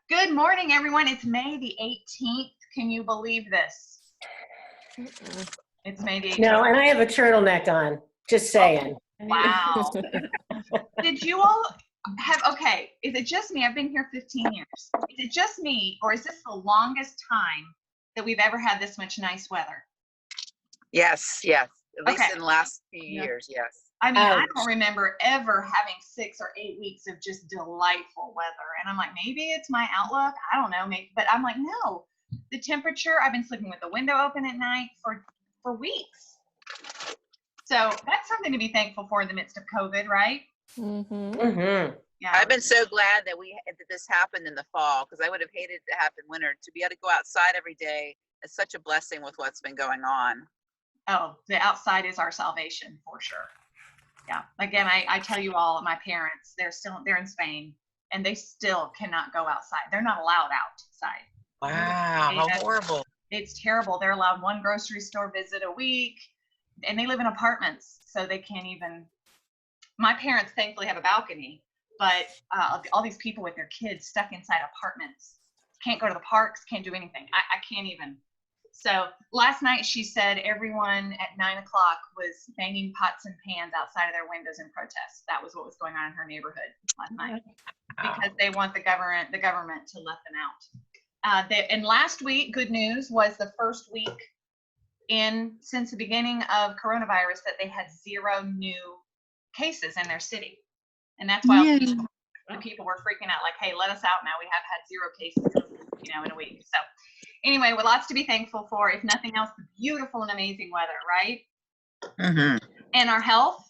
Good morning, everyone. It's May the 18th. Can you believe this? It's May the 18th. No, and I have a turtleneck on, just saying. Wow. Did you all have, okay, is it just me? I've been here 15 years. Is it just me, or is this the longest time that we've ever had this much nice weather? Yes. At least Okay. in the last few years, yes. I mean, I don't remember ever having 6 or 8 weeks of just delightful weather. And I'm like, maybe it's my outlook. I don't know. Maybe, but I'm like, no. The temperature, I've been sleeping with the window open at night for weeks. So that's something to be thankful for in the midst of COVID, right? Mm-hmm. Mm-hmm. Yeah. I've been so glad that this happened in the fall, because I would have hated it to happen winter. To be able to go outside every day is such a blessing with what's been going on. Oh, the outside is our salvation for sure. Yeah. Again, I tell you all, my parents, they're in Spain and they still cannot go outside. They're not allowed outside. Wow, how horrible. It's terrible. They're allowed one grocery store visit a week, and they live in apartments, so they can't even. My parents thankfully have a balcony, but all these people with their kids stuck inside apartments can't go to the parks, can't do anything. I can't even. So last night she said everyone at 9 o'clock was banging pots and pans outside of their windows in protest. That was what was going on in her neighborhood last night, because they want the government to let them out. And last week, good news, was the first week since the beginning of coronavirus that they had 0 new cases in their city. And that's why the people were freaking out, like, hey, let us out now. We have had 0 cases, in a week. So anyway, with lots to be thankful for. If nothing else, beautiful and amazing weather, right? Mm-hmm. And our health,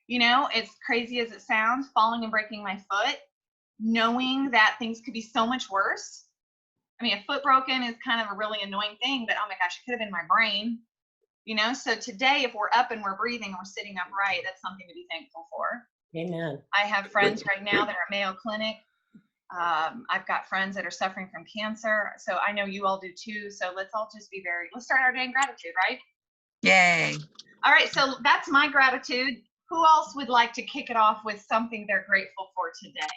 it's crazy as it sounds, falling and breaking my foot, knowing that things could be so much worse. I mean, a foot broken is kind of a really annoying thing, but oh my gosh, it could have been my brain, So today, if we're up and we're breathing and we're sitting upright, that's something to be thankful for. Amen. I have friends right now that are at Mayo Clinic. I've got friends that are suffering from cancer. So I know you all do too. So let's all just let's start our day in gratitude, right? Yay. All right. So that's my gratitude. Who else would like to kick it off with something they're grateful for today?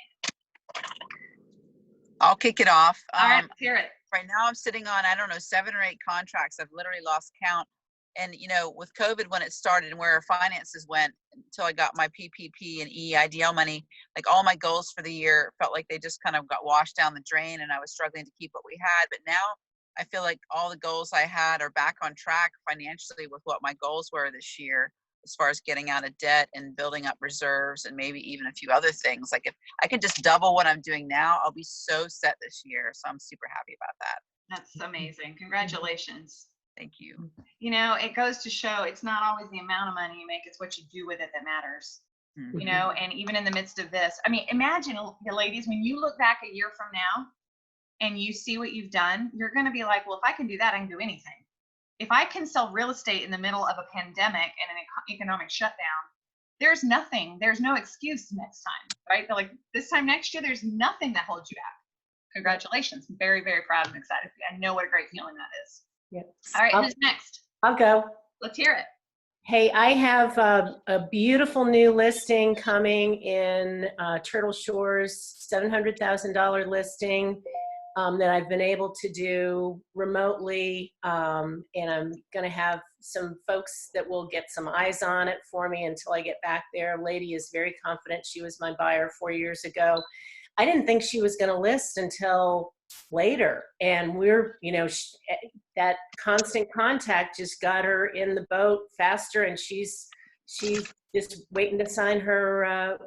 I'll kick it off. All right, let's hear it. Right now I'm sitting on, 7 or 8 contracts. I've literally lost count. And, with COVID, when it started and where our finances went until I got my PPP and EIDL money, like all my goals for the year felt like they just kind of got washed down the drain, and I was struggling to keep what we had. But now I feel like all the goals I had are back on track financially with what my goals were this year, as far as getting out of debt and building up reserves and maybe even a few other things. Like if I can just double what I'm doing now, I'll be so set this year. So I'm super happy about that. That's amazing. Congratulations. Thank you. It goes to show it's not always the amount of money you make, it's what you do with it that matters. Mm-hmm. And even in the midst of this, I mean, imagine, ladies, when you look back a year from now and you see what you've done, you're going to be like, well, if I can do that, I can do anything. If I can sell real estate in the middle of a pandemic and an economic shutdown, there's no excuse next time, right? They're like, this time next year, there's nothing that holds you back. Congratulations. I'm very, very proud and excited. I know what a great feeling that is. Yep. All right, who's next? I'll go. Let's hear it. Hey, I have a beautiful new listing coming in Turtle Shores, $700,000 listing that I've been able to do remotely, and I'm going to have some folks that will get some eyes on it for me until I get back there. A lady is very confident. She was my buyer 4 years ago. I didn't think she was going to list until later, and we're, that constant contact just got her in the boat faster, and she's just waiting to sign her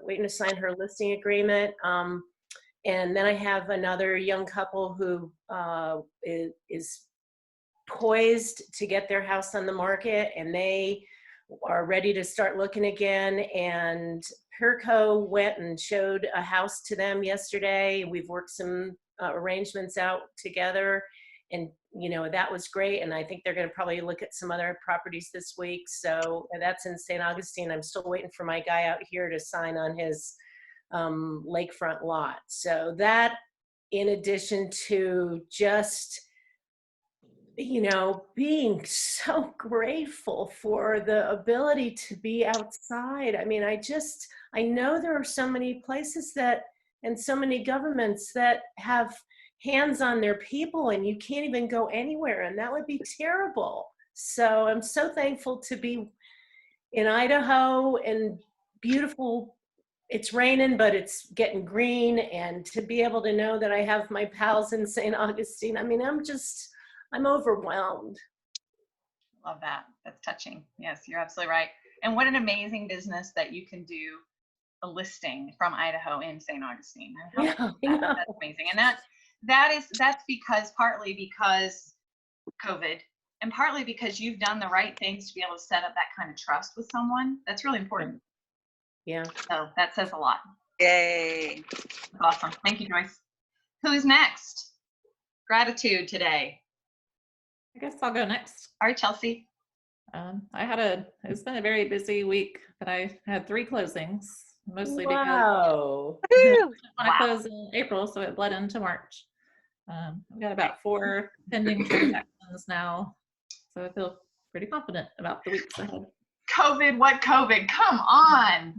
listing agreement. And then I have another young couple who is poised to get their house on the market, and they are ready to start looking again. And Perco went and showed a house to them yesterday. We've worked some arrangements out together, and that was great. And I think they're going to probably look at some other properties this week. So that's in St. Augustine. I'm still waiting for my guy out here to sign on his lakefront lot. So that, in addition to just being so grateful for the ability to be outside. I mean, I know there are so many places that and so many governments that have hands on their people, and you can't even go anywhere, and that would be terrible. So I'm so thankful to be in Idaho and beautiful. It's raining, but it's getting green, and to be able to know that I have my pals in St. Augustine. I mean, I'm overwhelmed. Love that. That's touching. Yes, you're absolutely right. And what an amazing business that you can do a listing from Idaho in St. Augustine. Yeah, I know. That's amazing. And that's partly because COVID, and partly because you've done the right things to be able to set up that kind of trust with someone. That's really important. Yeah. So that says a lot. Yay. Awesome. Thank you, Joyce. Who's next? Gratitude today. I guess I'll go next. All right, Chelsea. It's been a very busy week, but I had 3 closings, mostly Wow. because I Woo! want to close in April, so it bled into March. I've got about 4 pending transactions now, so I feel pretty confident about the weeks ahead. COVID, what COVID? Come on.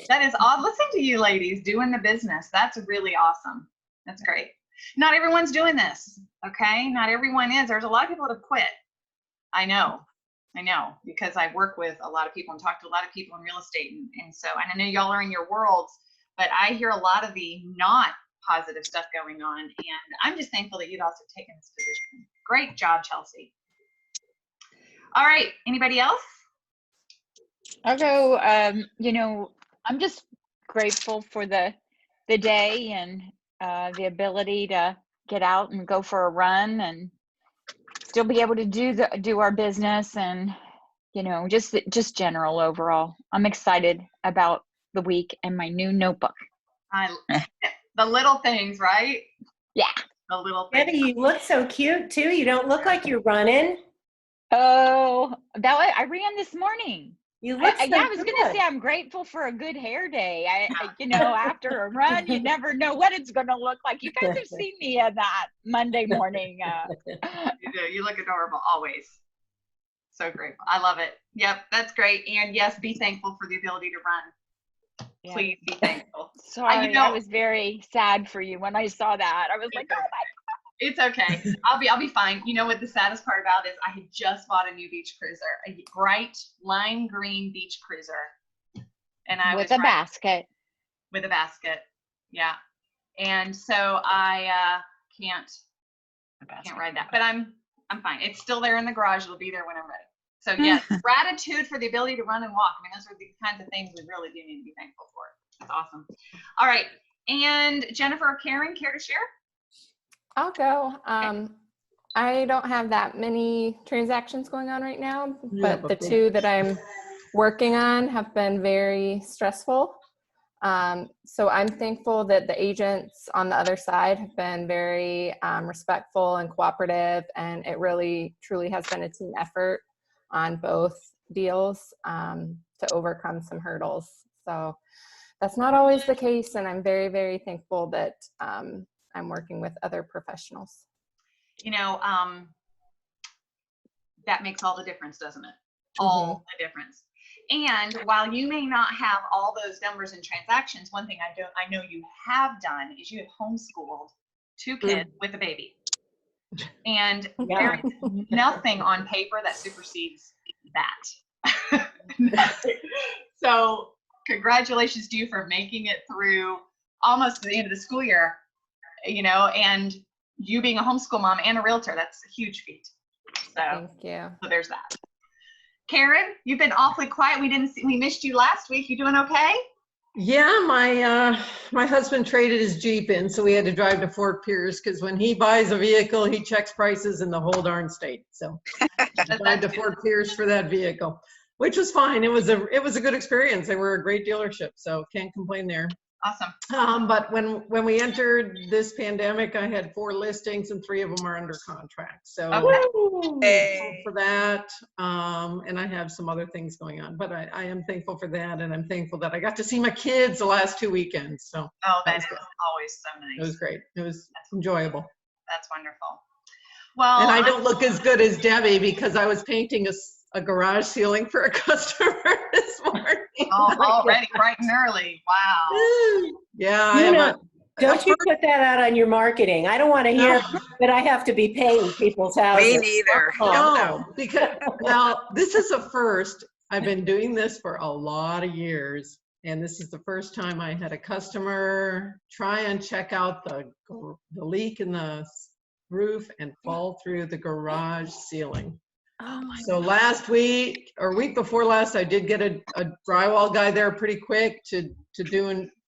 That is odd. Listen to you ladies doing the business. That's really awesome. That's great. Not everyone's doing this, okay? Not everyone is. There's a lot of people that have quit. I know, because I work with a lot of people and talk to a lot of people in real estate. And I know y'all are in your worlds, but I hear a lot of the not positive stuff going on. And I'm just thankful that you've also taken this position. Great job, Chelsea. All right, anybody else? I'll go. I'm just grateful for the day and the ability to get out and go for a run and still be able to do our business, and just general overall. I'm excited about the week and my new notebook. The little things, right? Yeah. The little things. Debbie, you look so cute too. You don't look like you're running. Oh, I ran this morning. You look so I was going to good. say I'm grateful for a good hair day. After a run, you never know what it's going to look like. You guys have seen me on that Monday morning. You do. You look adorable always. So grateful. I love it. Yep, that's great. And yes, be thankful for the ability to run. Yeah. Please be thankful. Sorry, I was very sad for you when I saw that. I was like, oh my God. It's okay. I'll be fine. You know what the saddest part about is? I had just bought a new beach cruiser, a bright lime green beach cruiser, and I with a basket. With a basket, yeah. And so I can't ride that, but I'm fine. It's still there in the garage. It'll be there when I'm ready. So yes, gratitude for the ability to run and walk. I mean, those are the kinds of things we really do need to be thankful for. That's awesome. All right, and Jennifer or Karen, care to share? I'll go. I don't have that many transactions going on right now, but the 2 that I'm working on have been very stressful. So I'm thankful that the agents on the other side have been very respectful and cooperative, and it really truly has been a team effort on both deals to overcome some hurdles. So that's not always the case, and I'm very, very thankful that I'm working with other professionals. That makes all the difference, doesn't it? All the difference. And while you may not have all those numbers and transactions, one thing I know you have done is you have homeschooled 2 kids with a baby. And there is nothing on paper that supersedes that. So congratulations to you for making it through almost to the end of the school year, and you being a homeschool mom and a realtor. That's a huge feat. So Thank you. So there's that. Karen, you've been awfully quiet. We missed you last week. You doing okay? Yeah, my husband traded his Jeep in, so we had to drive to Fort Pierce because when he buys a vehicle, he checks prices in the whole darn state. So drive to Fort Pierce for that vehicle, which was fine. It was a good experience. They were a great dealership, so can't complain there. Awesome. But when we entered this pandemic, I had 4 listings and 3 of them are under contract. So thankful for that. And I have some other things going on, but I am thankful for that. And I'm thankful that I got to see my kids the last 2 weekends. So that is always so nice. It was great. It was enjoyable. That's wonderful. Well, and I don't look as good as Debbie because I was painting a garage ceiling for a customer this morning. Oh, already bright and early. Wow. Yeah, You I know, have don't you put that out on your marketing. I don't want to hear that I have to be paying people's houses. Me neither. Oh, no, because now this is a first. I've been doing this for a lot of years, and this is the first time I had a customer try and check out the leak in the roof and fall through the garage ceiling. Oh my So last week or week before last, I did get a drywall guy there pretty quick to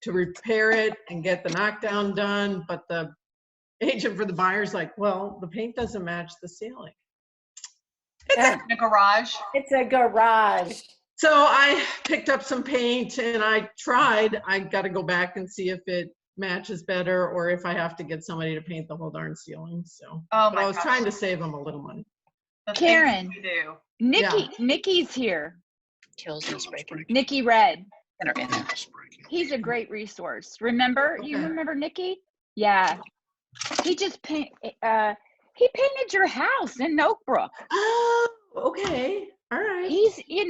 repair it and get the knockdown done. But the agent for the buyer's like, well, the paint doesn't match the ceiling. God. In a garage. It's a garage. So I picked up some paint and I tried. I got to go back and see if it matches better or if I have to get somebody to paint the whole darn ceiling. So Oh but my I was gosh. trying to save them a little money. The things Karen. you do. Nikki's here. Kills and breaking. Nikki Red. In there. He's a great resource. Remember? You Okay. remember Nikki? Yeah. He just he painted your house in Oakbrook. Oh, okay. All right. He's, you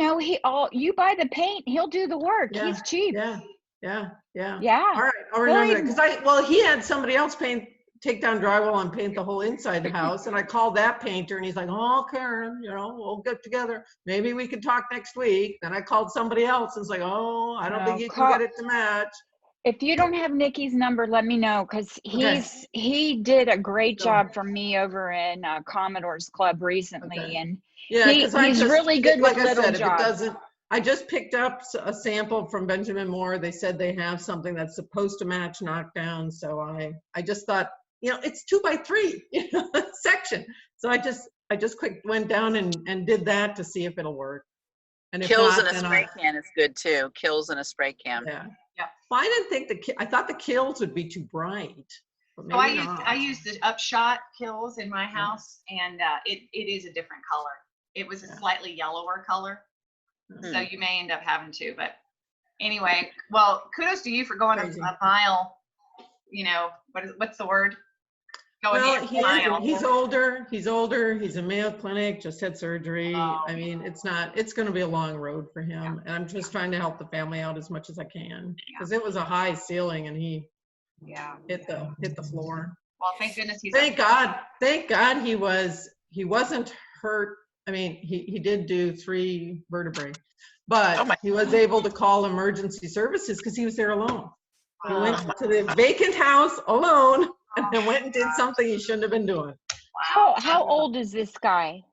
buy the paint, he'll do the work. Yeah, He's cheap. Yeah. All Yeah. right. I'll remember that because he had somebody else take down drywall and paint the whole inside the house. And I called that painter and he's like, oh, Karen, we'll get together. Maybe we can talk next week. Then I called somebody else and it's like, oh, I don't think you can get it to match. If you don't have Nikki's number, let me know because he did a great job for me over in Commodore's Club recently. Okay. And Yeah, he's really good with little jobs. I just picked up a sample from Benjamin Moore. They said they have something that's supposed to match knockdown. So I just thought, it's 2x3 section. So I just quick went down and did that to see if it'll work. And if Kills not, in a spray can is good too. Kills in a spray can. Yeah. Yeah. Well, I didn't think I thought the kills would be too bright. But So maybe I used the Upshot Kills in my house, and it is a different color. It was a slightly yellower color, so you may end up having to. But anyway, well, kudos to you for going a mile. What's the word? Well, he's older. He's a Mayo Clinic, just had surgery. Oh. I mean, it's going to be a long road for him. And I'm just trying to help the family out as much as I can because it was a high ceiling and he hit the floor. Well, thank goodness he's Thank God he wasn't hurt. I mean, he did do 3 vertebrae, but he was able to call emergency services because he was there alone. He went to the vacant house alone and then went and did something he shouldn't have been doing. How old is this guy?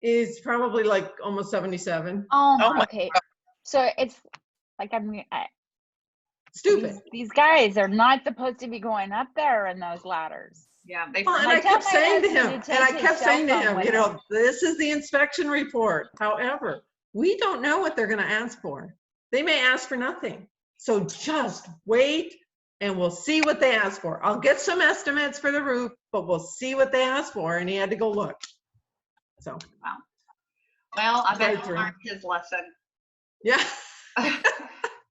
He's probably like almost 77. Oh my Okay. So it's like, Stupid. These guys are not supposed to be going up there in those ladders. Yeah, And I kept saying to him, this is the inspection report. However, we don't know what they're going to ask for. They may ask for nothing. So just wait and we'll see what they ask for. I'll get some estimates for the roof, but we'll see what they ask for. And he had to go look. So. Wow. Well, I bet he learned his lesson. Yeah.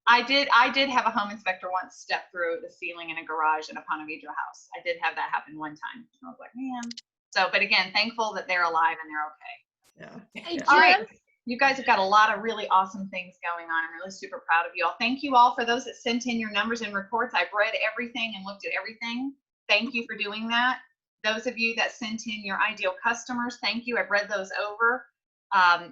I did have a home inspector once step through the ceiling in a garage in a Ponte Vedra house. I did have that happen one time. I was like, man. So, but again, thankful that they're alive and they're okay. Yeah. Hey, All right. You guys have got a lot of really awesome things going on. I'm really super proud of you all. Thank you all for those that sent in your numbers and reports. I've read everything and looked at everything. Thank you for doing that. Those of you that sent in your ideal customers, thank you. I've read those over.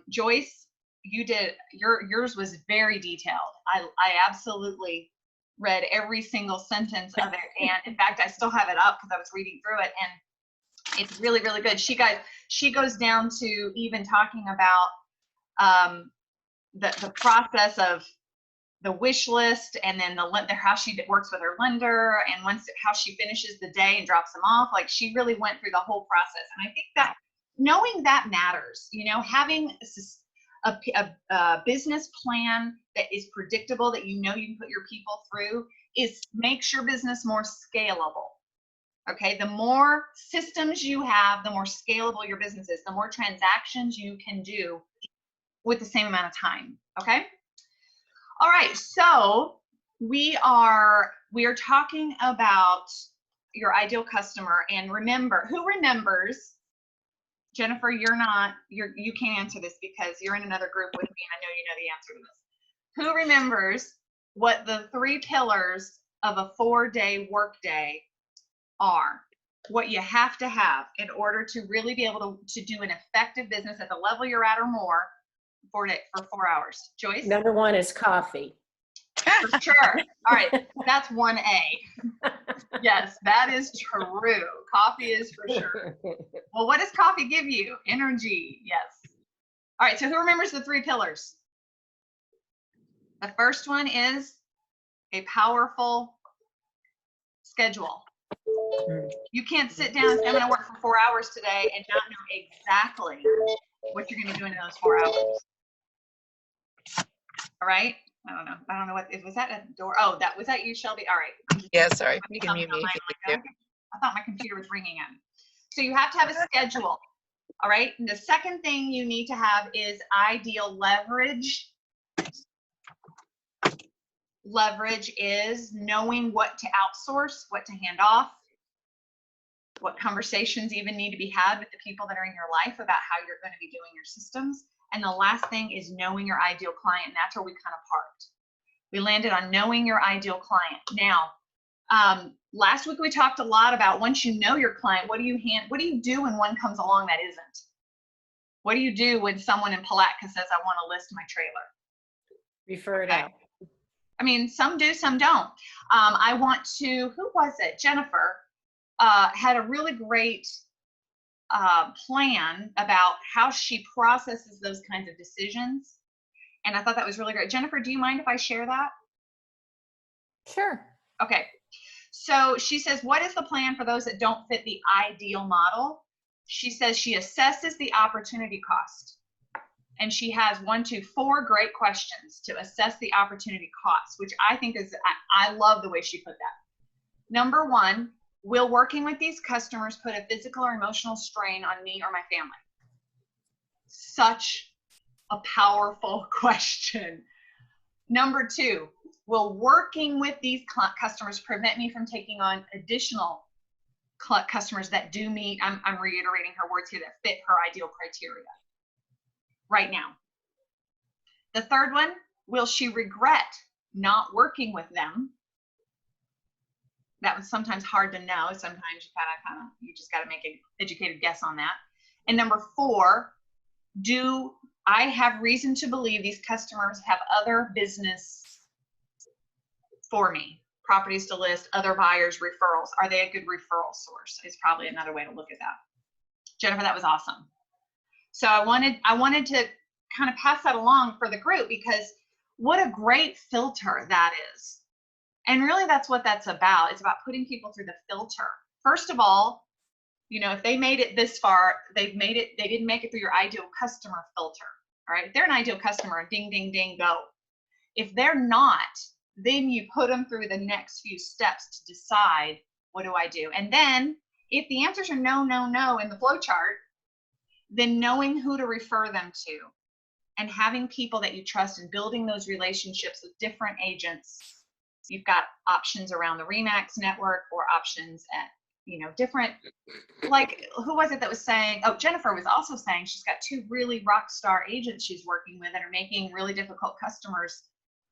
Joyce, you did, yours was very detailed. I absolutely read every single sentence of it. And in fact, I still have it up because I was reading through it and it's really, really good. She goes down to even talking about the process of the wish list and then how she works with her lender and how she finishes the day and drops them off. Like she really went through the whole process. And I think that knowing that matters, having a business plan that is predictable, that you can put your people through makes your business more scalable. Okay, the more systems you have, the more scalable your business is, the more transactions you can do with the same amount of time. Okay. All right. So we are talking about your ideal customer, and who remembers Jennifer, you can't answer this because you're in another group with me and I know you know the answer to this. Who remembers what the 3 pillars of a 4-day workday are? What you have to have in order to really be able to do an effective business at the level you're at or more for 4 hours. Joyce? Number 1 is coffee. For sure. All right, that's 1A. Yes, that is true. Coffee is for sure. Well, what does coffee give you? Energy. Yes. All right, so who remembers the 3 pillars? The first one is a powerful schedule. You can't sit down and say, I'm going to work for 4 hours today and not know exactly what you're going to do in those 4 hours. All right. I don't know what, was that a door? Oh, was that you, Shelby? All right. Yeah, sorry. You can mute me. I thought my computer was ringing in. So you have to have a schedule. All right. And the second thing you need to have is ideal leverage. Leverage is knowing what to outsource, what to hand off, what conversations even need to be had with the people that are in your life about how you're going to be doing your systems. And the last thing is knowing your ideal client. And that's where we kind of parked. We landed on knowing your ideal client. Now, last week we talked a lot about once you know your client, what do you do when one comes along that isn't? What do you do when someone in Palatka says, I want to list my trailer? Refer it out. I mean, some do, some don't. Who was it? Jennifer had a really great plan about how she processes those kinds of decisions. And I thought that was really great. Jennifer, do you mind if I share that? Sure. Okay. So she says, what is the plan for those that don't fit the ideal model? She says she assesses the opportunity cost. And she has 4 great questions to assess the opportunity cost, which I think is, I love the way she put that. Number 1, will working with these customers put a physical or emotional strain on me or my family? Such a powerful question. Number 2, will working with these customers prevent me from taking on additional customers that do meet, I'm reiterating her words here, that fit her ideal criteria right now? The third one, will she regret not working with them? That was sometimes hard to know. Sometimes you just got to make an educated guess on that. And number 4, do I have reason to believe these customers have other business for me? Properties to list, other buyers, referrals. Are they a good referral source? Is probably another way to look at that. Jennifer, that was awesome. So I wanted to kind of pass that along for the group, because what a great filter that is. And really that's what that's about. It's about putting people through the filter. First of all, if they made it this far, they didn't make it through your ideal customer filter. All right. If they're an ideal customer, ding, ding, ding, go. If they're not, then you put them through the next few steps to decide, what do I do? And then if the answers are no, no, no in the flow chart, then knowing who to refer them to and having people that you trust and building those relationships with different agents. You've got options around the Remax network or options at, different, like, who was it that was saying, oh, Jennifer was also saying she's got 2 really rock star agents she's working with that are making really difficult customers'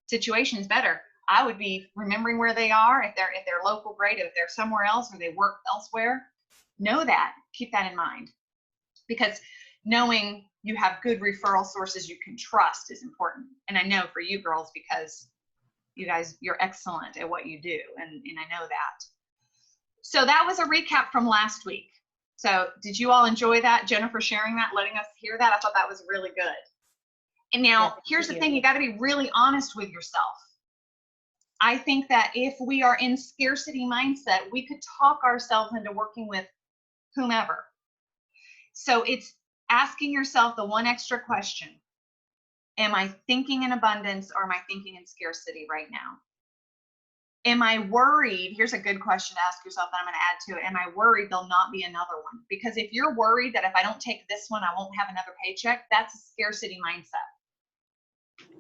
situations better. I would be remembering where they are. If they're local, great. If they're somewhere else or they work elsewhere, know that. Keep that in mind. Because knowing you have good referral sources you can trust is important. And I know for you girls, because you guys, you're excellent at what you do. And I know that. So that was a recap from last week. So did you all enjoy that? Jennifer sharing that, letting us hear that? I thought that was really good. And now here's the thing, you got to be really honest with yourself. I think that if we are in scarcity mindset, we could talk ourselves into working with whomever. So it's asking yourself the one extra question. Am I thinking in abundance or am I thinking in scarcity right now? Am I worried? Here's a good question to ask yourself that I'm going to add to it. Am I worried there'll not be another one? Because if you're worried that if I don't take this one, I won't have another paycheck, that's a scarcity mindset.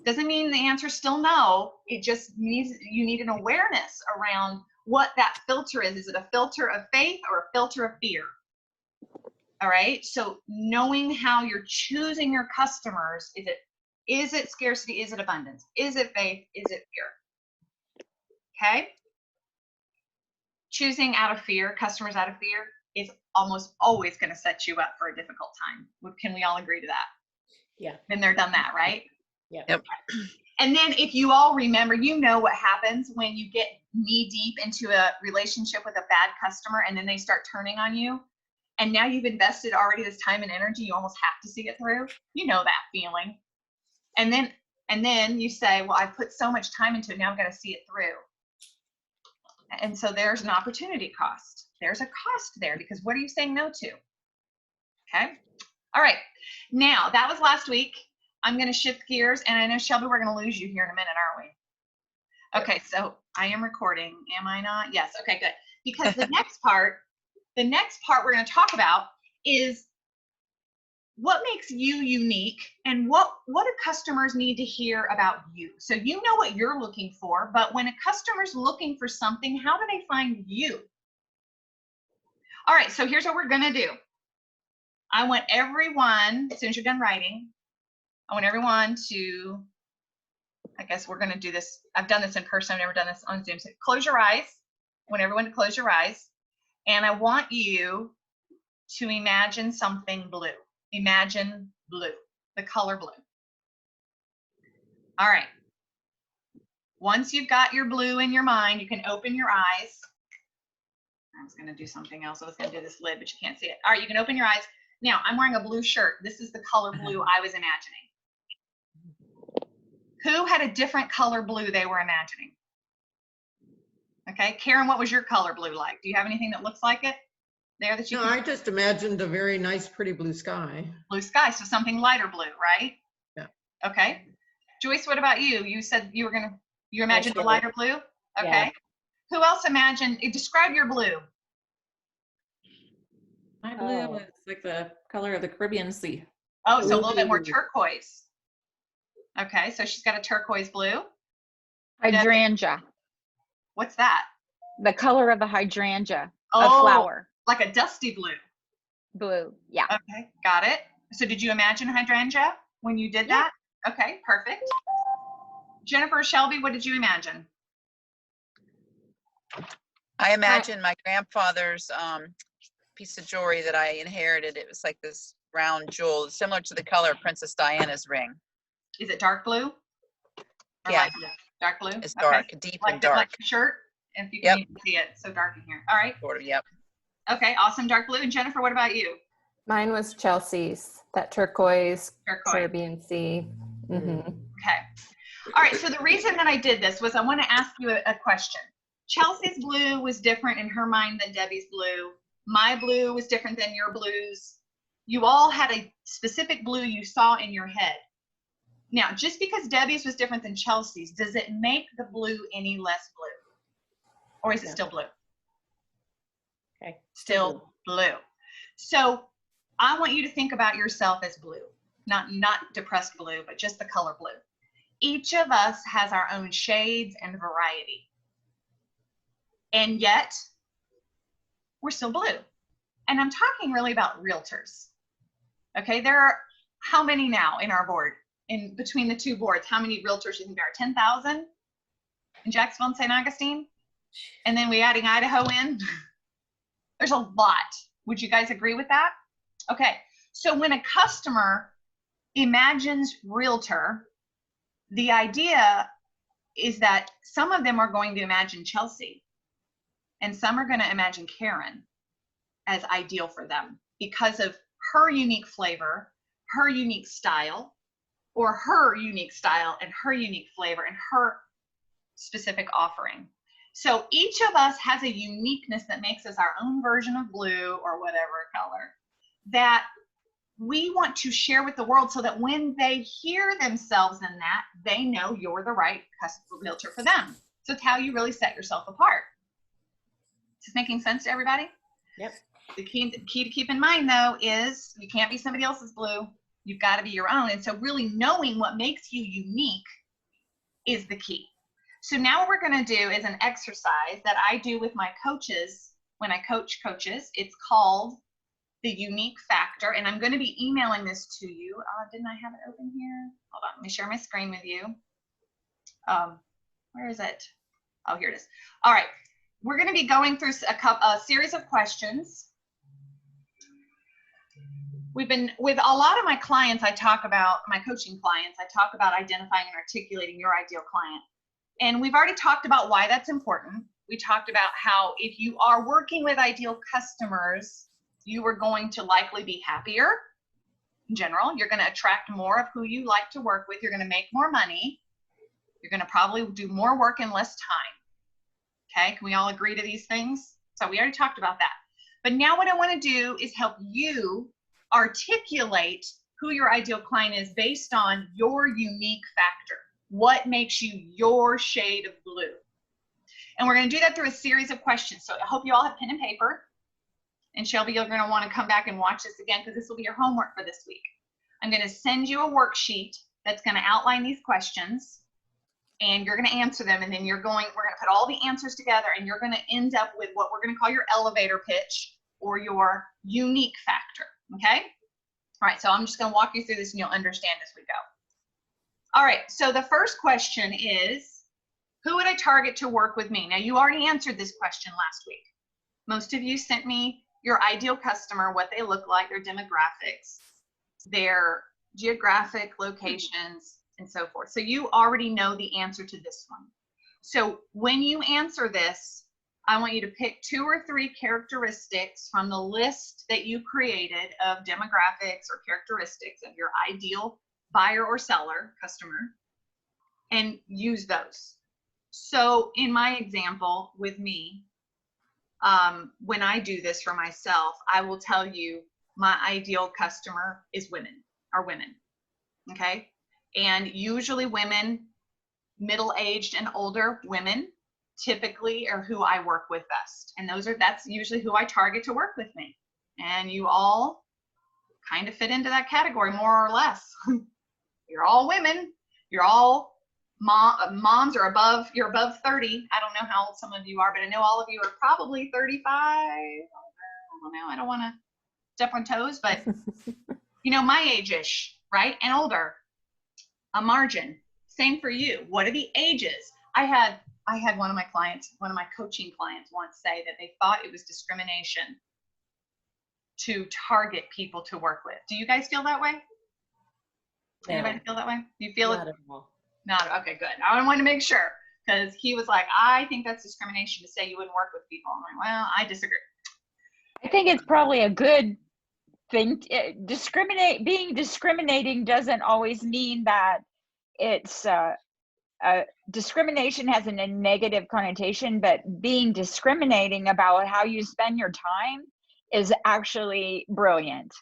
Doesn't mean the answer is still no. It just means you need an awareness around what that filter is. Is it a filter of faith or a filter of fear? All right. So knowing how you're choosing your customers, is it scarcity? Is it abundance? Is it faith? Is it fear? Okay. Choosing out of fear, customers out of fear, is almost always going to set you up for a difficult time. Can we all agree to that? Yeah. Been there, done that, right? Yeah. Yep. And then if you all remember, you know what happens when you get knee deep into a relationship with a bad customer and then they start turning on you. And now you've invested already this time and energy, you almost have to see it through. You know that feeling. And then you say, well, I've put so much time into it, now I'm going to see it through. And so there's an opportunity cost. There's a cost there because what are you saying no to? Okay. All right. Now that was last week. I'm going to shift gears, and I know, Shelby, we're going to lose you here in a minute, aren't we? Okay. So I am recording. Am I not? Yes. Okay, good. Because the next part we're going to talk about is what makes you unique and what do customers need to hear about you? So you know what you're looking for, but when a customer's looking for something, how do they find you? All right, so here's what we're gonna do. I want everyone, as soon as you're done writing, I want everyone to, I guess we're gonna do this. I've done this in person, I've never done this on Zoom. So close your eyes. I want everyone to close your eyes. And I want you to imagine something blue. Imagine blue, the color blue. All right. Once you've got your blue in your mind, you can open your eyes. I was going to do something else. I was going to do this lid, but you can't see it. All right, you can open your eyes. Now, I'm wearing a blue shirt. This is the color blue I was imagining. Who had a different color blue they were imagining? Okay, Karen, what was your color blue like? Do you have anything that looks like it there that you No, can? I just imagined a very nice, pretty blue sky. Blue sky, so something lighter blue, right? Yeah. Okay. Joyce, what about you? You said you imagined a lighter blue? Okay. Yeah. Who else imagined, describe your blue. My blue Oh. was like the color of the Caribbean Sea. Oh, so a little bit more Ooh. turquoise. Okay, so she's got a turquoise blue. Hydrangea, What's that? the color of a hydrangea, Oh, a flower, like a dusty blue. blue. Yeah. Okay, got it. So did you imagine hydrangea when you did that? Okay, perfect. Jennifer, Shelby, what did you imagine? I imagine my grandfather's piece of jewelry that I inherited. It was like this round jewel, similar to the color of Princess Diana's ring. Is it dark blue? Or Yeah. light blue? Dark blue? It's Okay. dark, deep Like and dark. like your shirt? And if you can even see it, so dark in here. All right. Sort of, yep. Okay, awesome, dark blue. And Jennifer, what about you? Mine was Chelsea's, that turquoise, Turquoise. Caribbean Sea. Mm. Okay. All right, so the reason that I did this was I want to ask you a question. Chelsea's blue was different in her mind than Debbie's blue. My blue was different than your blues. You all had a specific blue you saw in your head. Now, just because Debbie's was different than Chelsea's, does it make the blue any less blue? Or is it still blue? Okay. Still blue. So I want you to think about yourself as blue, not depressed blue, but just the color blue. Each of us has our own shades and variety. And yet, we're still blue. And I'm talking really about realtors. Okay, there are how many now in our board? In between the two boards, how many realtors do you think there are? 10,000 in Jacksonville and St. Augustine? And then we adding Idaho in? There's a lot. Would you guys agree with that? Okay, so when a customer imagines realtor, the idea is that some of them are going to imagine Chelsea and some are going to imagine Karen as ideal for them because of her unique flavor, her unique style, or her unique style and her unique flavor and her specific offering. So each of us has a uniqueness that makes us our own version of blue or whatever color that we want to share with the world so that when they hear themselves in that, they know you're the right customer realtor for them. So it's how you really set yourself apart. Is this making sense to everybody? Yep. The key to keep in mind, though, is you can't be somebody else's blue. You've got to be your own. And so really knowing what makes you unique is the key. So now what we're going to do is an exercise that I do with my coaches when I coach coaches. It's called the unique factor, and I'm going to be emailing this to you. Didn't I have it open here? Hold on, let me share my screen with you. Where is it? Oh, here it is. All right, we're going to be going through a series of questions. We've been, with a lot of my clients, my coaching clients, I talk about identifying and articulating your ideal client. And we've already talked about why that's important. We talked about how if you are working with ideal customers, you are going to likely be happier in general. You're going to attract more of who you like to work with. You're going to make more money. You're going to probably do more work in less time. Okay, can we all agree to these things? So we already talked about that. But now what I want to do is help you articulate who your ideal client is based on your unique factor. What makes you your shade of blue? And we're going to do that through a series of questions. So I hope you all have pen and paper. And Shelby, you're going to want to come back and watch this again because this will be your homework for this week. I'm going to send you a worksheet that's going to outline these questions, and you're going to answer them. And then we're going to put all the answers together, and you're going to end up with what we're going to call your elevator pitch or your unique factor. Okay? All right, so I'm just going to walk you through this and you'll understand as we go. All right, so the first question is, who would I target to work with me? Now, you already answered this question last week. Most of you sent me your ideal customer, what they look like, their demographics, their geographic locations, and so forth. So you already know the answer to this one. So when you answer this, I want you to pick 2 or 3 characteristics from the list that you created of demographics or characteristics of your ideal buyer or seller, customer, and use those. So in my example with me, when I do this for myself, I will tell you my ideal customer is women, okay? And usually women, middle-aged and older women, typically are who I work with best. And that's usually who I target to work with me. And you all kind of fit into that category more or less. You're all women. You're all moms are above, you're above 30. I don't know how old some of you are, but I know all of you are probably 35. I don't know. I don't want to step on toes, but you know, my age-ish, right? And older, a margin. Same for you. What are the ages? I had one of my coaching clients once say that they thought it was discrimination to target people to work with. Do you guys feel that way? Anybody feel that way? Do you feel it? Not at all. Not, okay, good. I wanted to make sure, because he was like, I think that's discrimination to say you wouldn't work with people. I'm like, well, I disagree. I think it's probably a good thing. Being discriminating doesn't always mean that it's discrimination has a negative connotation, but being discriminating about how you spend your time is actually brilliant.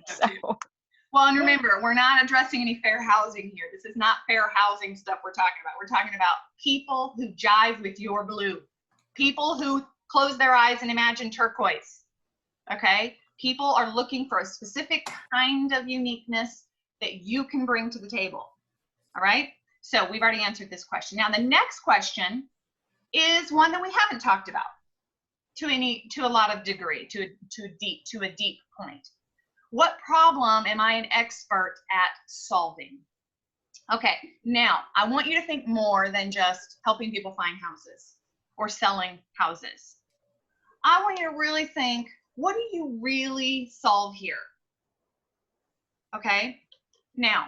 So. Well, and remember, we're not addressing any fair housing here. This is not fair housing stuff we're talking about. We're talking about people who jive with your blue. People who close their eyes and imagine turquoise. Okay? People are looking for a specific kind of uniqueness that you can bring to the table. All right? So we've already answered this question. Now, the next question is one that we haven't talked about to a lot of degree, to a deep point. What problem am I an expert at solving? Okay, now I want you to think more than just helping people find houses or selling houses. I want you to really think, what do you really solve here? Okay, now,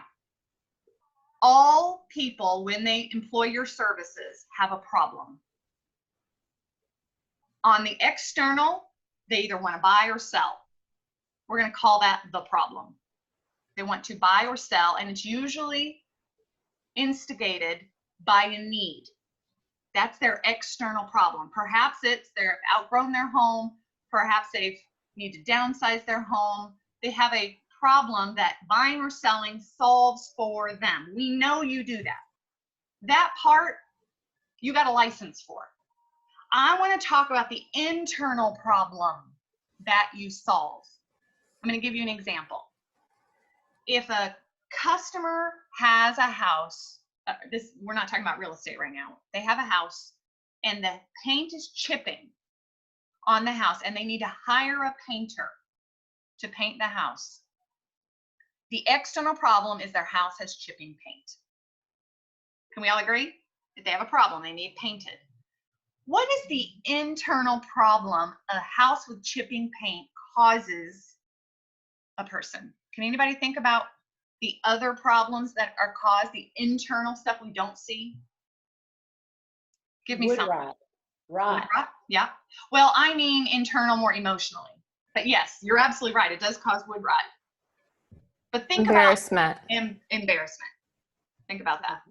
all people, when they employ your services, have a problem. On the external, they either want to buy or sell. We're going to call that the problem. They want to buy or sell, and it's usually instigated by a need. That's their external problem. Perhaps it's they've outgrown their home. Perhaps they need to downsize their home. They have a problem that buying or selling solves for them. We know you do that. That part, you got a license for. I want to talk about the internal problem that you solve. I'm going to give you an example. If a customer has a house, we're not talking about real estate right now. They have a house and the paint is chipping on the house and they need to hire a painter. to paint the house. The external problem is their house has chipping paint. Can we all agree that they have a problem? They need painted. What is the internal problem a house with chipping paint causes a person? Can anybody think about the other problems that are caused, the internal stuff we don't see? Give me Wood something. rot. Rot. Rot? Yeah. Well, I mean internal more emotionally. But yes, you're absolutely right. It does cause wood rot. But think about Embarrassment. embarrassment. Think about that.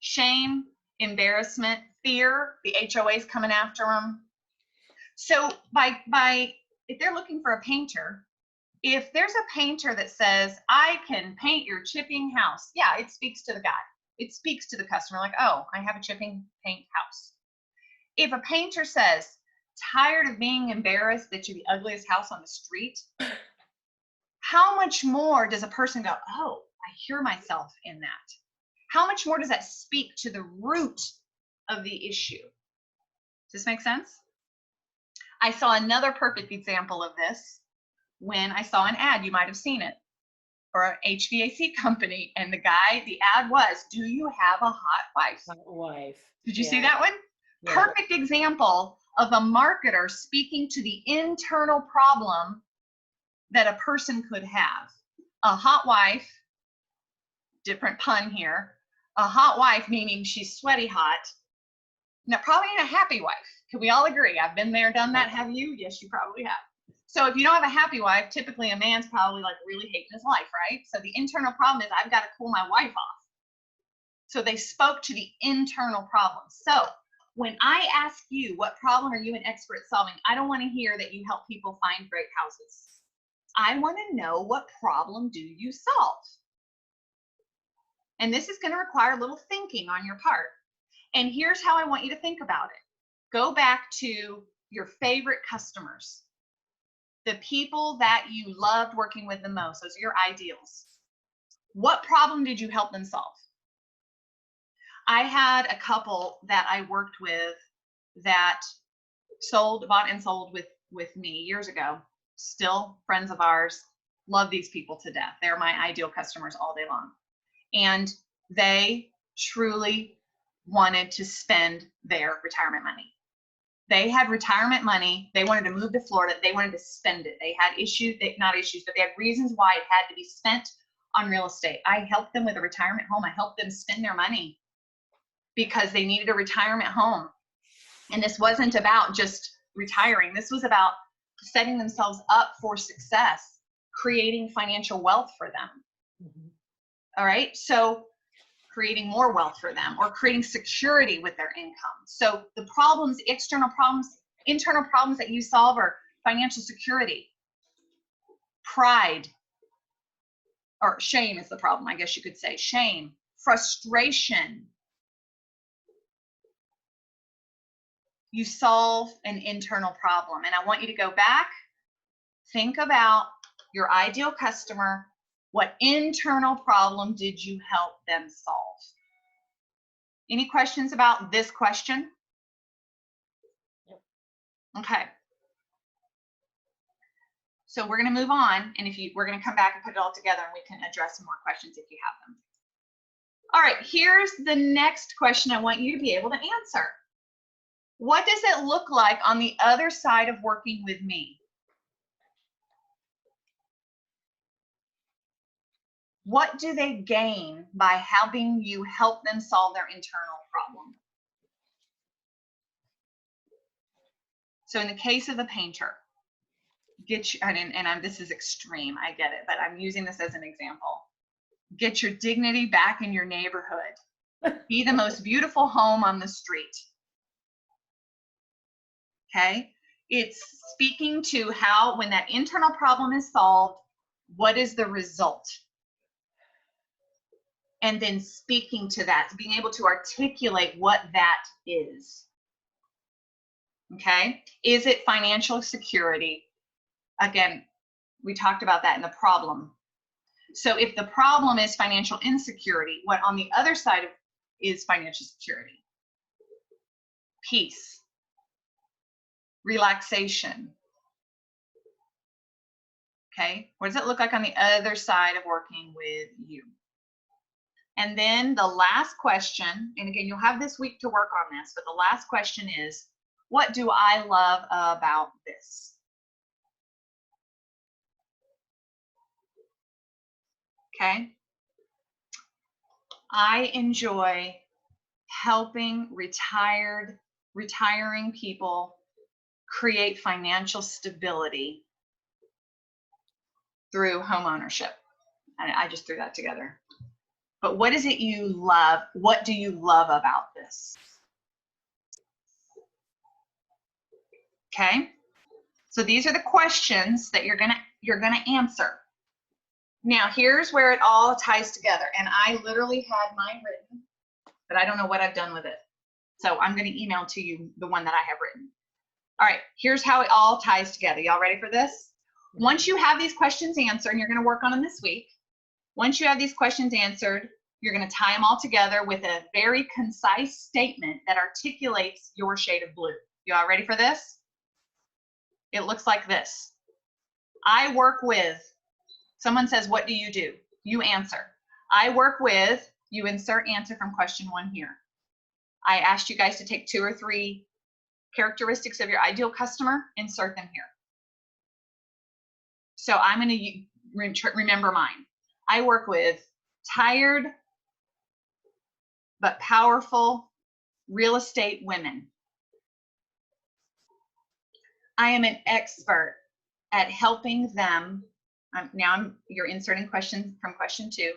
Shame, embarrassment, fear, the HOA's coming after them. So if they're looking for a painter, if there's a painter that says, I can paint your chipping house, yeah, it speaks to the guy. It speaks to the customer like, oh, I have a chipping paint house. If a painter says, tired of being embarrassed that you're the ugliest house on the street, how much more does a person go, oh, I hear myself in that? How much more does that speak to the root of the issue? Does this make sense? I saw another perfect example of this when I saw an ad, you might have seen it, for an HVAC company, and the ad was, do you have a hot wife? Hot wife. Did you Yeah. see that one? Yeah. Perfect example of a marketer speaking to the internal problem that a person could have. A hot wife, different pun here, a hot wife meaning she's sweaty hot. Now, probably ain't a happy wife. Can we all agree? I've been there, done that. Have you? Yes, you probably have. So if you don't have a happy wife, typically a man's probably like really hating his life, right? So the internal problem is I've got to cool my wife off. So they spoke to the internal problem. So when I ask you, what problem are you an expert at solving? I don't want to hear that you help people find great houses. I want to know, what problem do you solve? And this is going to require a little thinking on your part. And here's how I want you to think about it. Go back to your favorite customers, the people that you loved working with the most. Those are your ideals. What problem did you help them solve? I had a couple that I worked with that bought and sold with me years ago. Still friends of ours. Love these people to death. They're my ideal customers all day long. And they truly wanted to spend their retirement money. They had retirement money. They wanted to move to Florida. They wanted to spend it. They had not issues, but they had reasons why it had to be spent on real estate. I helped them with a retirement home. I helped them spend their money because they needed a retirement home. And this wasn't about just retiring. This was about setting themselves up for success, creating financial wealth for them. Mhm. All right. So creating more wealth for them, or creating security with their income. So the problems, external problems, internal problems that you solve are financial security, pride, or shame is the problem, I guess you could say. Shame, frustration. You solve an internal problem. And I want you to go back, think about your ideal customer. What internal problem did you help them solve? Any questions about this question? Okay. So we're going to move on, and we're going to come back and put it all together, and we can address some more questions if you have them. All right, here's the next question I want you to be able to answer. What does it look like on the other side of working with me? What do they gain by helping you help them solve their internal problem? So in the case of the painter, this is extreme, I get it, but I'm using this as an example. Get your dignity back in your neighborhood. Be the most beautiful home on the street. Okay? It's speaking to how, when that internal problem is solved, what is the result? And then speaking to that, being able to articulate what that is. Okay? Is it financial security? Again, we talked about that in the problem. So if the problem is financial insecurity, what on the other side of is financial security? Peace, relaxation. Okay, what does it look like on the other side of working with you? And then the last question, and again, you'll have this week to work on this, but the last question is, what do I love about this? Okay. I enjoy helping retiring people create financial stability through home ownership. And I just threw that together. But what is it you love? What do you love about this? Okay. So these are the questions that you're gonna answer. Now here's where it all ties together. And I literally had mine written, but I don't know what I've done with it. So I'm gonna email to you the one that I have written. All right, here's how it all ties together. Y'all ready for this? Once you have these questions answered, and you're gonna work on them this week, once you have these questions answered, you're gonna tie them all together with a very concise statement that articulates your shade of blue. Y'all ready for this? It looks like this. I work with, someone says, what do? You answer. I work with, you insert answer from question 1 here. I asked you guys to take 2 or 3 characteristics of your ideal customer, insert them here. So I'm going to remember mine. I work with tired but powerful real estate women. I am an expert at helping them, you're inserting questions from question 2,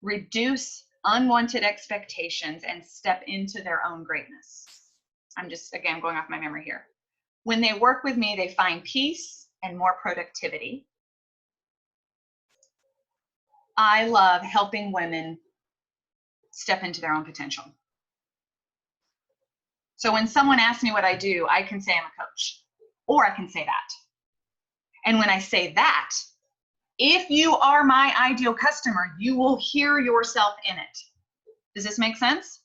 reduce unwanted expectations and step into their own greatness. I'm just, again, going off my memory here. When they work with me, they find peace and more productivity. I love helping women step into their own potential. So when someone asks me what I do, I can say I'm a coach, or I can say that. And when I say that, if you are my ideal customer, you will hear yourself in it. Does this make sense?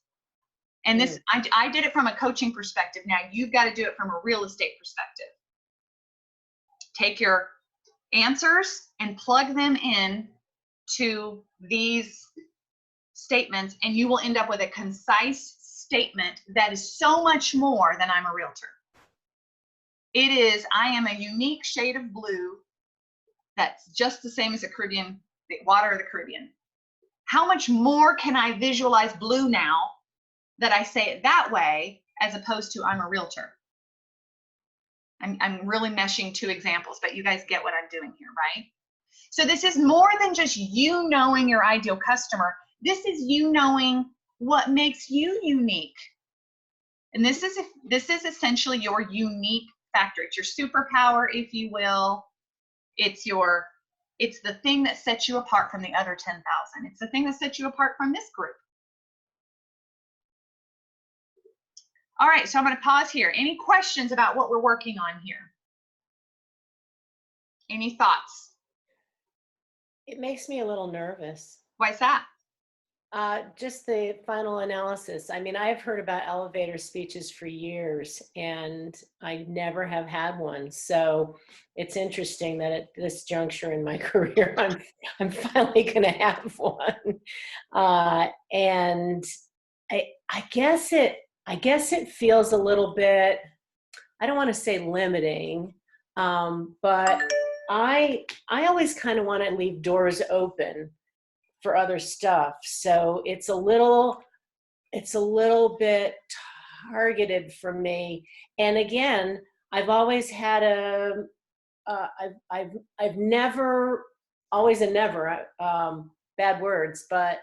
And this, I did it from a coaching perspective. Now you've got to do it from a real estate perspective. Take your answers and plug them in to these statements, and you will end up with a concise statement that is so much more than I'm a realtor. It is, I am a unique shade of blue that's just the same as the Caribbean, the water of the Caribbean. How much more can I visualize blue now that I say it that way, as opposed to I'm a realtor? I'm really meshing 2 examples, but you guys get what I'm doing here, right? So this is more than just you knowing your ideal customer. This is you knowing what makes you unique. And this is essentially your unique factor. It's your superpower, if you will. It's the thing that sets you apart from the other 10,000. It's the thing that sets you apart from this group. All right, so I'm going to pause here. Any questions about what we're working on here? Any thoughts? It makes me a little nervous. Why is that? Just the final analysis. I mean, I've heard about elevator speeches for years, and I never have had one. So it's interesting that at this juncture in my career, I'm finally going to have one. And I guess it feels a little bit, I don't want to say limiting, but I always kind of want to leave doors open for other stuff. So it's a little bit targeted for me. And again, I've always had I've never, always a never, bad words, but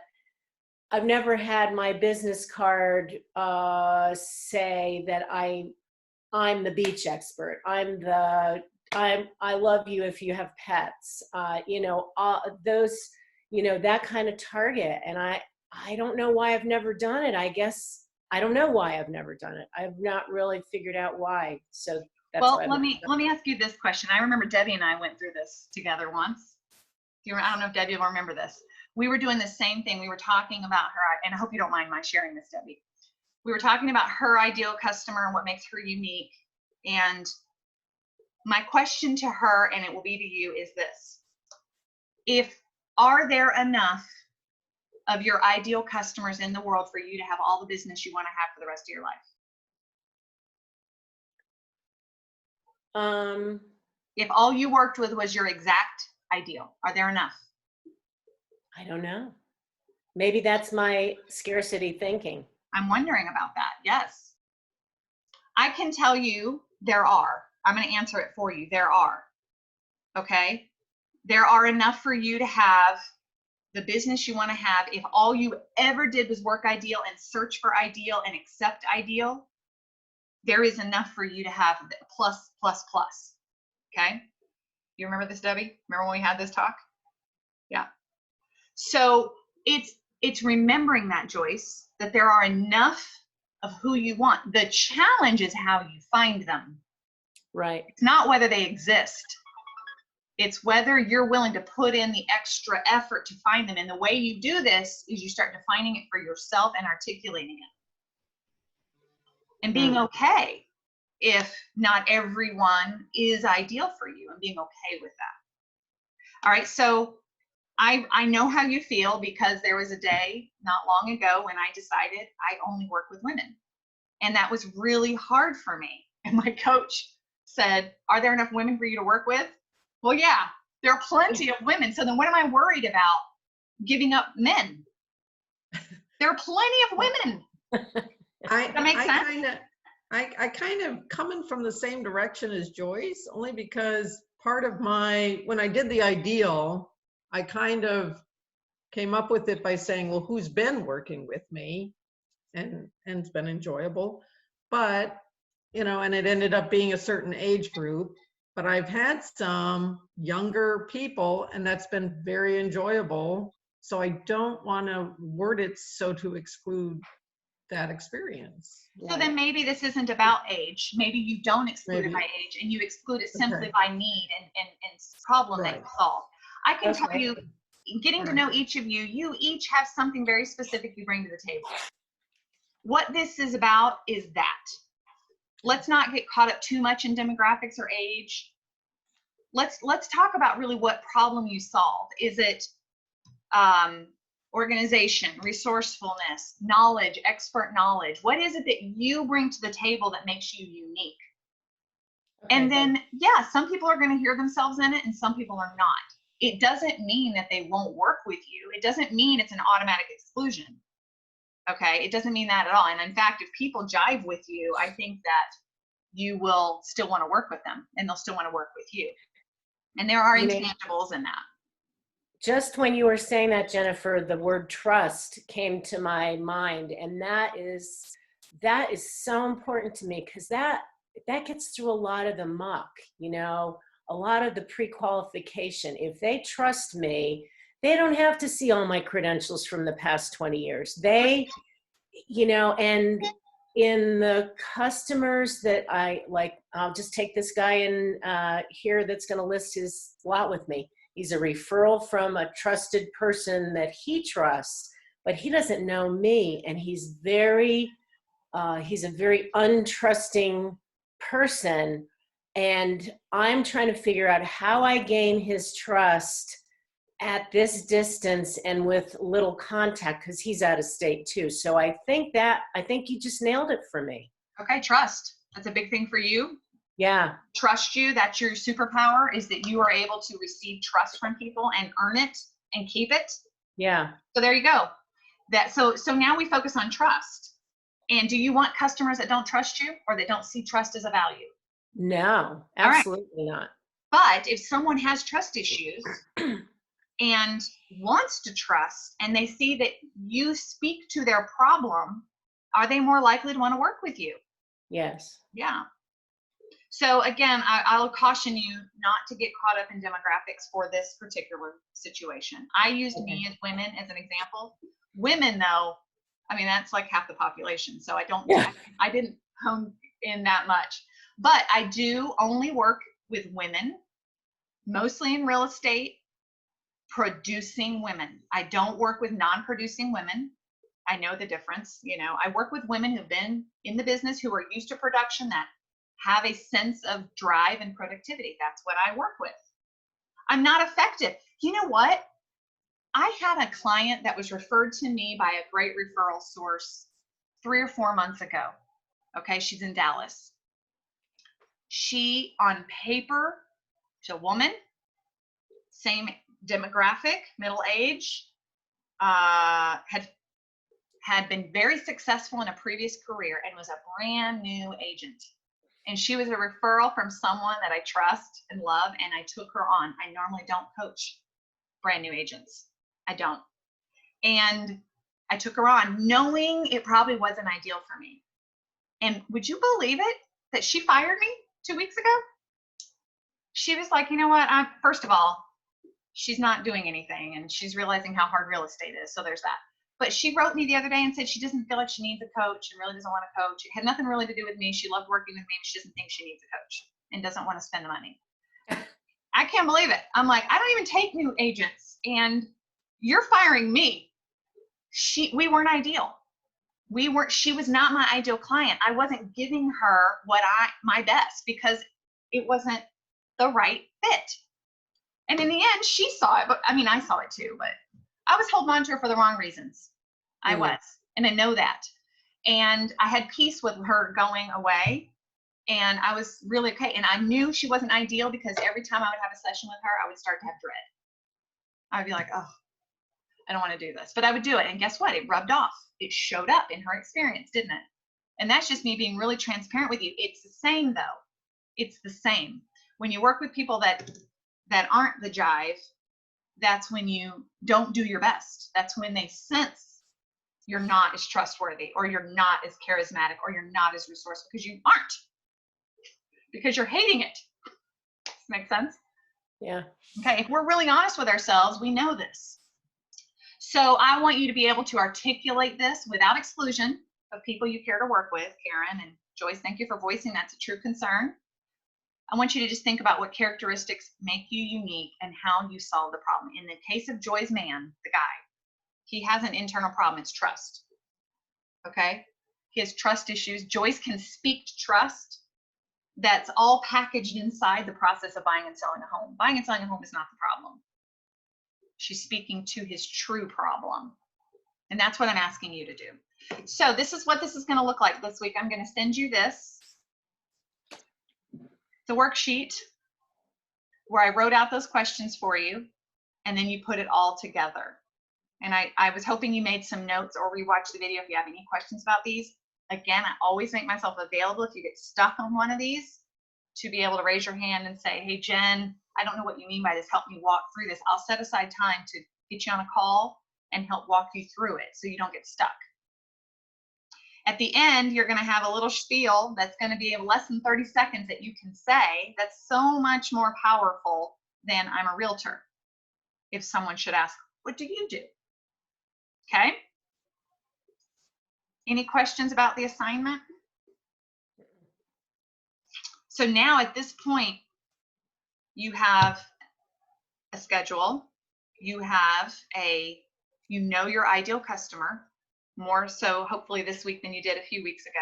I've never had my business card say that I'm the beach expert. I love you if you have pets. Those, that kind of target. And I don't know why I've never done it. I guess I don't know why I've never done it. I've not really figured out why. So that's well, let me ask you this question. I remember Debbie and I went through this together once. I don't know if Debbie will remember this. We were doing the same thing. We were talking about her, and I hope you don't mind my sharing this, Debbie. We were talking about her ideal customer and what makes her unique. And my question to her, and it will be to you, is this. Are there enough of your ideal customers in the world for you to have all the business you want to have for the rest of your life? If all you worked with was your exact ideal, are there enough? I don't know. Maybe that's my scarcity thinking. I'm wondering about that. Yes. I can tell you there are. I'm going to answer it for you. There are. Okay. There are enough for you to have the business you want to have. If all you ever did was work ideal and search for ideal and accept ideal, there is enough for you to have plus, plus, plus. Okay. You remember this, Debbie? Remember when we had this talk? Yeah. So it's remembering that, Joyce, that there are enough of who you want. The challenge is how you find them. Right. It's not whether they exist. It's whether you're willing to put in the extra effort to find them. And the way you do this is you start defining it for yourself and articulating it. And being okay if not everyone is ideal for you, and being okay with that. All right, so I know how you feel, because there was a day not long ago when I decided I only work with women. And that was really hard for me. And my coach said, are there enough women for you to work with? Well, yeah, there are plenty of women. So then what am I worried about giving up men? There are plenty of women. That makes sense? I kind of coming from the same direction as Joyce, only because part of when I did the ideal, I kind of came up with it by saying, well, who's been working with me? And it's been enjoyable. But, and it ended up being a certain age group. But I've had some younger people, and that's been very enjoyable. So I don't want to word it so to exclude that experience. So then maybe this isn't about age. Maybe you don't exclude it by age, and you exclude it simply by need and problem that you solve. I can tell you, getting to know each of you, you each have something very specific you bring to the table. What this is about is that. Let's not get caught up too much in demographics or age. Let's talk about really what problem you solve. Is it organization, resourcefulness, knowledge, expert knowledge? What is it that you bring to the table that makes you unique? Okay, and then, yeah, some people are going to hear themselves in it and some people are not. It doesn't mean that they won't work with you. It doesn't mean it's an automatic exclusion. Okay, it doesn't mean that at all. And in fact, if people jive with you, I think that you will still want to work with them and they'll still want to work with you. And there are intangibles in that. Just when you were saying that, Jennifer, the word trust came to my mind, and that is so important to me, because that gets through a lot of the muck, a lot of the pre-qualification. If they trust me, they don't have to see all my credentials from the past 20 years. They, and in the customers that I like, I'll just take this guy in here that's going to list his lot with me. He's a referral from a trusted person that he trusts, but he doesn't know me, and he's a very untrusting person, and I'm trying to figure out how I gain his trust at this distance and with little contact, because he's out of state too. So I think you just nailed it for me. Okay, trust. That's a big thing for you. Yeah. Trust you. That's your superpower, is that you are able to receive trust from people and earn it and keep it. Yeah. So there you go. So now we focus on trust. And do you want customers that don't trust you or that don't see trust as a value? No, absolutely not. But if someone has trust issues and wants to trust, and they see that you speak to their problem, are they more likely to want to work with you? Yes. Yeah. So again, I'll caution you not to get caught up in demographics for this particular situation. I used me as women as an example. Women, though, I mean, that's like half the population. So I didn't hone in that much. But I do only work with women, mostly in real estate, producing women. I don't work with non-producing women. I know the difference. I work with women who've been in the business, who are used to production, that have a sense of drive and productivity. That's what I work with. I'm not effective. You know what? I had a client that was referred to me by a great referral source 3 or 4 months ago. Okay, she's in Dallas. She, on paper, she's a woman, same demographic, middle age, had been very successful in a previous career and was a brand new agent. And she was a referral from someone that I trust and love, and I took her on. I normally don't coach brand new agents. I don't. And I took her on knowing it probably wasn't ideal for me. And would you believe it that she fired me 2 weeks ago? She was like, you know what? First of all, she's not doing anything and she's realizing how hard real estate is. So there's that. But she wrote me the other day and said she doesn't feel like she needs a coach and really doesn't want a coach. It had nothing really to do with me. She loved working with me, but she doesn't think she needs a coach and doesn't want to spend the money. I can't believe it. I'm like, I don't even take new agents and you're firing me. We weren't ideal. She was not my ideal client. I wasn't giving her my best because it wasn't the right fit. And in the end, she saw it, but I mean, I saw it too, but I was holding on to her for the wrong reasons. I was, and I know that. And I had peace with her going away, and I was really okay. And I knew she wasn't ideal because every time I would have a session with her, I would start to have dread. I would be like, oh, I don't want to do this, but I would do it. And guess what? It rubbed off. It showed up in her experience, didn't it? And that's just me being really transparent with you. It's the same though. It's the same. When you work with people that aren't the jive, that's when you don't do your best. That's when they sense you're not as trustworthy or you're not as charismatic or you're not as resourceful because you aren't, because you're hating it. Does that make sense? Yeah. Okay. If we're really honest with ourselves, we know this. So I want you to be able to articulate this without exclusion of people you care to work with. Karen and Joyce, thank you for voicing that's a true concern. I want you to just think about what characteristics make you unique and how you solve the problem. In the case of Joy's man, the guy, he has an internal problem. It's trust. Okay? He has trust issues. Joyce can speak to trust. That's all packaged inside the process of buying and selling a home. Buying and selling a home is not the problem. She's speaking to his true problem. And that's what I'm asking you to do. So this is what this is going to look like this week. I'm going to send you this. The worksheet where I wrote out those questions for you, and then you put it all together. And I was hoping you made some notes or rewatch the video if you have any questions about these. Again, I always make myself available if you get stuck on one of these to be able to raise your hand and say, hey, Jen, I don't know what you mean by this. Help me walk through this. I'll set aside time to get you on a call and help walk you through it so you don't get stuck. At the end, you're going to have a little spiel that's going to be less than 30 seconds that you can say that's so much more powerful than I'm a realtor. If someone should ask, what do you do? Okay? Any questions about the assignment? So now at this point, you have a schedule. You know your ideal customer. More so hopefully this week than you did a few weeks ago.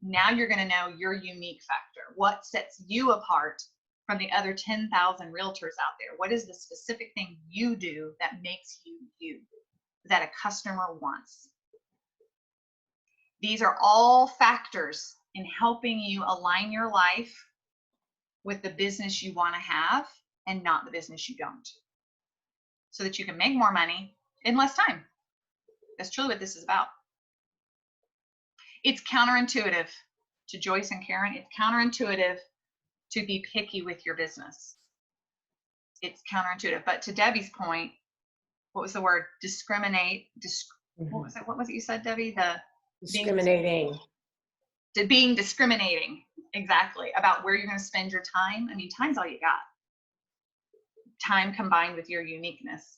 Now you're going to know your unique factor. What sets you apart from the other 10,000 realtors out there? What is the specific thing you do that makes you you, that a customer wants? These are all factors in helping you align your life with the business you want to have and not the business you don't, so that you can make more money in less time. That's truly what this is about. It's counterintuitive to Joyce and Karen. It's counterintuitive to be picky with your business. It's counterintuitive. But to Debbie's point, what was the word? Discriminate. What was it? What was it you said, Debbie? Discriminating. Being discriminating, exactly, about where you're going to spend your time. I mean, time's all you got. Time combined with your uniqueness.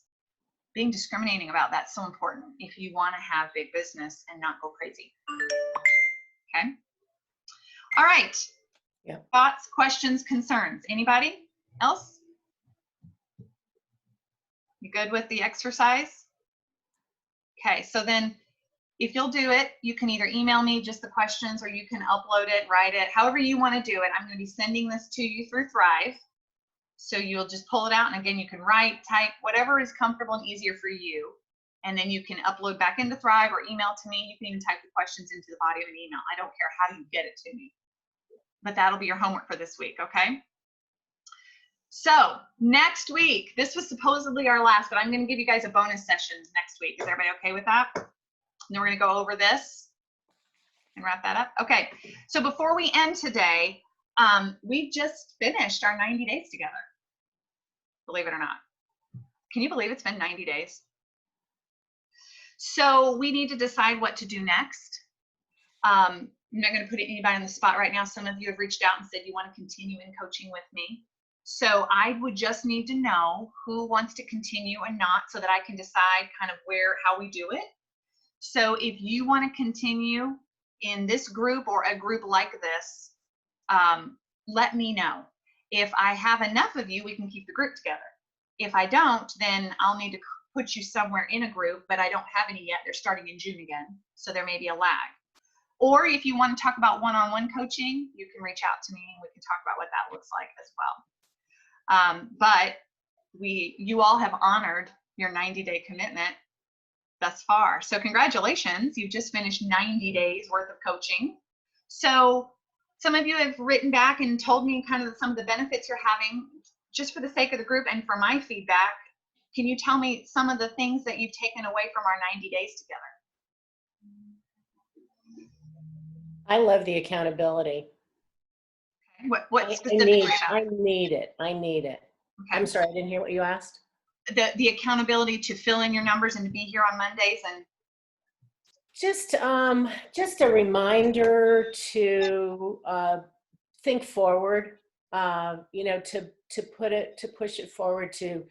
Being discriminating about that's so important if you want to have big business and not go crazy. Okay. All right. Yeah. Thoughts, questions, concerns? Anybody else? You good with the exercise? Okay. So then if you'll do it, you can either email me just the questions or you can upload it, write it, however you want to do it. I'm going to be sending this to you through Thrive. So you'll just pull it out, and again, you can write, type, whatever is comfortable and easier for you. And then you can upload back into Thrive or email to me. You can even type the questions into the body of an email. I don't care how you get it to me. But that'll be your homework for this week, okay? So next week, this was supposedly our last, but I'm going to give you guys a bonus session next week. Is everybody okay with that? And then we're going to go over this and wrap that up. Okay, so before we end today, we just finished our 90 days together. Believe it or not. Can you believe it's been 90 days? So we need to decide what to do next. I'm not going to put anybody on the spot right now. Some of you have reached out and said you want to continue in coaching with me. So I would just need to know who wants to continue and not, so that I can decide kind of how we do it. So if you want to continue in this group or a group like this, let me know. If I have enough of you, we can keep the group together. If I don't, then I'll need to put you somewhere in a group, but I don't have any yet. They're starting in June again, so there may be a lag. Or if you want to talk about one-on-one coaching, you can reach out to me and we can talk about what that looks like as well. But you all have honored your 90-day commitment thus far. So congratulations, you've just finished 90 days worth of coaching. So some of you have written back and told me kind of some of the benefits you're having. Just for the sake of the group and for my feedback, can you tell me some of the things that you've taken away from our 90 days together? I love the accountability. What specifically? I need it. Okay. I'm sorry, I didn't hear what you asked. The accountability to fill in your numbers and to be here on Mondays, and just a reminder to think forward. To push it forward, to,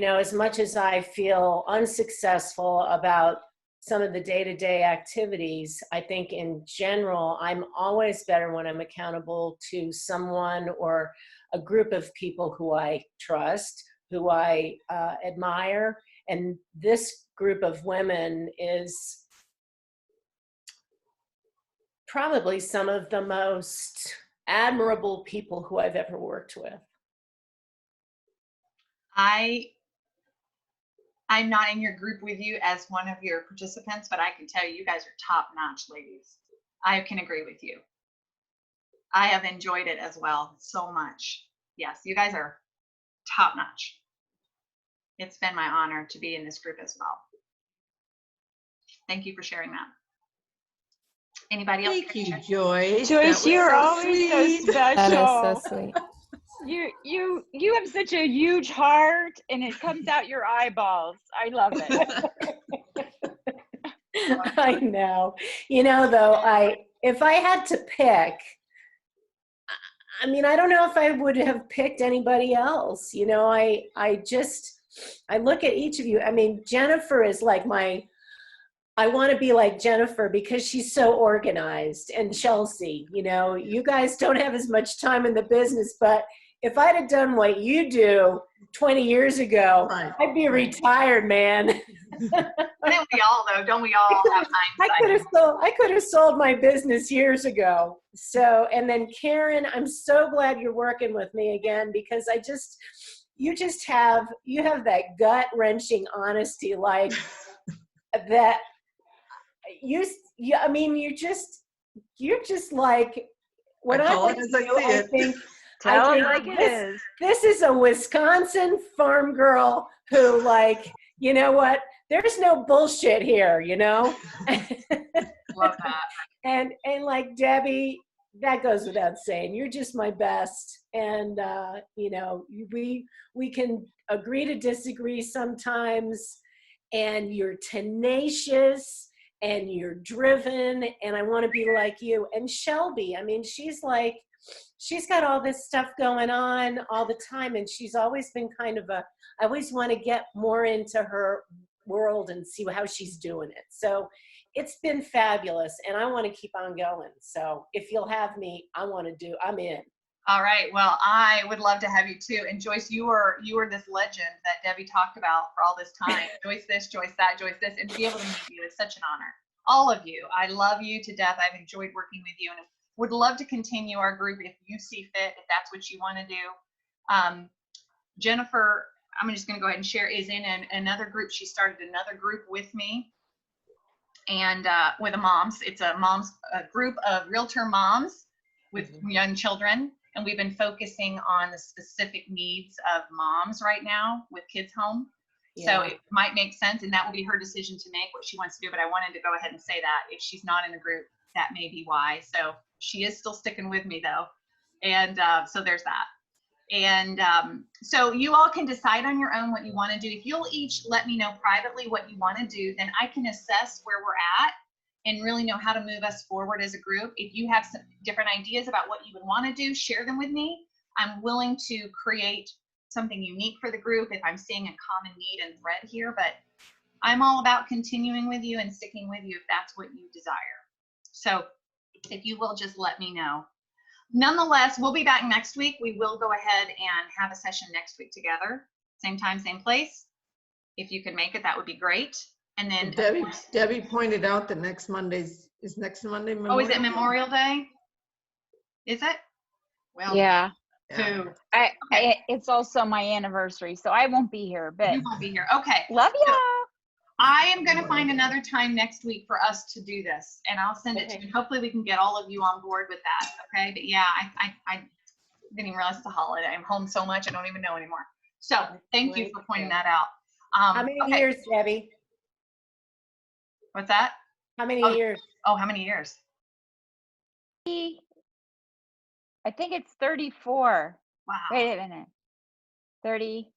as much as I feel unsuccessful about some of the day-to-day activities, I think in general, I'm always better when I'm accountable to someone or a group of people who I trust, who I admire. And this group of women is probably some of the most admirable people who I've ever worked with. I'm not in your group with you as one of your participants, but I can tell you, you guys are top-notch ladies. I can agree with you. I have enjoyed it as well so much. Yes, you guys are top-notch. It's been my honor to be in this group as well. Thank you for sharing that. Anybody else? Thank you, Joyce. Joyce, you're so always sweet. so special. That is so sweet. You have such a huge heart, and it comes out your eyeballs. I love it. I know. Though, if I had to pick, I don't know if I would have picked anybody else. I look at each of you. Jennifer is like I want to be like Jennifer because she's so organized, and Chelsea, you guys don't have as much time in the business, but if I'd have done what you do 20 years ago, right, I'd be retired, man. Don't we all, though? Don't we all have hindsight? I could have sold my business years ago. So, and then Karen, I'm so glad you're working with me again, because you have that gut wrenching honesty, like that. You're just like, when I think. Tell it like it is. This is a Wisconsin farm girl who, you know what? There's no bullshit here, Love that. And like Debbie, that goes without saying. You're just my best. And we can agree to disagree sometimes. And you're tenacious and you're driven. And I want to be like you. And Shelby, she's got all this stuff going on all the time, and she's always been I always want to get more into her world and see how she's doing it. So it's been fabulous, and I want to keep on going. So if you'll have me, I'm in. All right. Well, I would love to have you too. And Joyce, you were this legend that Debbie talked about for all this time. Joyce this, Joyce that, Joyce this, and to be able to meet you is such an honor. all of you. I love you to death. I've enjoyed working with you and would love to continue our group if you see fit, if that's what you want to do. Jennifer, I'm just going to go ahead and share, is in another group. She started another group with me and with the moms. It's a group of realtor moms with young children. And we've been focusing on the specific needs of moms right now with kids home. So it might make sense, and that will be her decision to make what she wants to do. But I wanted to go ahead and say that if she's not in the group, that may be why. So she is still sticking with me though. And so there's that. And so you all can decide on your own what you want to do. If you'll each let me know privately what you want to do, then I can assess where we're at and really know how to move us forward as a group. If you have some different ideas about what you would want to do, share them with me. I'm willing to create something unique for the group if I'm seeing a common need and thread here, but I'm all about continuing with you and sticking with you if that's what you desire. So if you will just let me know. Nonetheless, we'll be back next week. We will go ahead and have a session next week together. Same time, same place. If you can make it, that would be great. And then Debbie pointed out that next Monday Memorial. Oh, is it Memorial Day? Is it? Well, Yeah. Who? It's also my anniversary, so I won't be here, but You won't be here. Okay. love ya. I am going to find another time next week for us to do this, and I'll send it to you. Hopefully we can get all of you on board with that. Okay. But yeah, I didn't even realize it's a holiday. I'm home so much I don't even know anymore. So thank you for pointing that out. How many years, Debbie? What's that? How many years? Oh, how many years? I think it's 34. Wow. Wait a minute. 30.